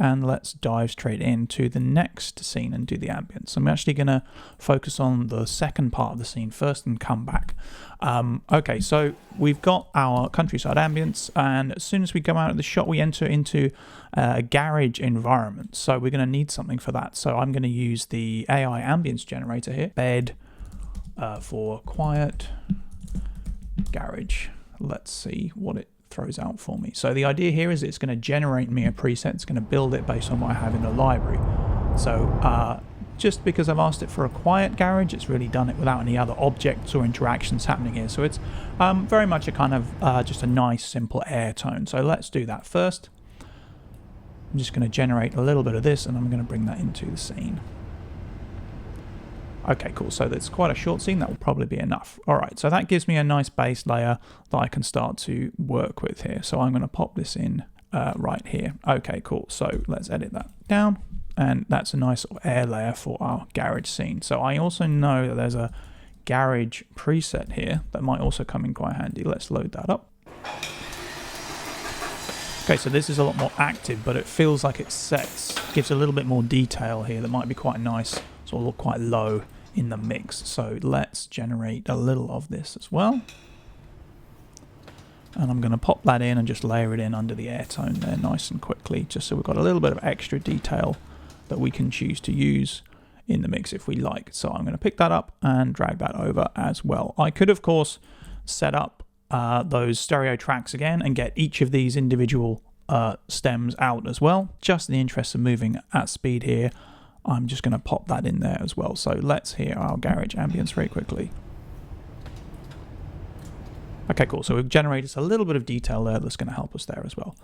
and let's dive straight into the next scene and do the ambience. I'm actually going to focus on the second part of the scene first and come back. Okay, so we've got our countryside ambience, and as soon as we go out of the shot, we enter into a garage environment. So we're going to need something for that. So I'm going to use the AI ambience generator here, bed for quiet garage. Let's see what it throws out for me. So the idea here is it's going to generate me a preset. It's going to build it based on what I have in the library. So just because I've asked it for a quiet garage, it's really done it without any other objects or interactions happening here. So it's very much a kind of just a nice simple air tone. So let's do that first. I'm just going to generate a little bit of this, and I'm going to bring that into the scene. Okay, cool. So that's quite a short scene. That will probably be enough. All right, so that gives me a nice base layer that I can start to work with here. So I'm going to pop this in right here. Okay, cool. So let's edit that down. And that's a nice sort of air layer for our garage scene. So I also know that there's a garage preset here that might also come in quite handy. Let's load that up. Okay, so this is a lot more active, but it feels like it sets, gives a little bit more detail here that might be quite nice, sort of look quite low in the mix. So let's generate a little of this as well. And I'm going to pop that in and just layer it in under the air tone there nice and quickly, just so we've got a little bit of extra detail that we can choose to use in the mix if we like. So I'm going to pick that up and drag that over as well. I could, of course, set up those stereo tracks again and get each of these individual stems out as well. Just in the interest of moving at speed here, I'm just going to pop that in there as well. So let's hear our garage ambience very quickly. Okay, cool. So we've generated a little bit of detail there that's going to help us there as well.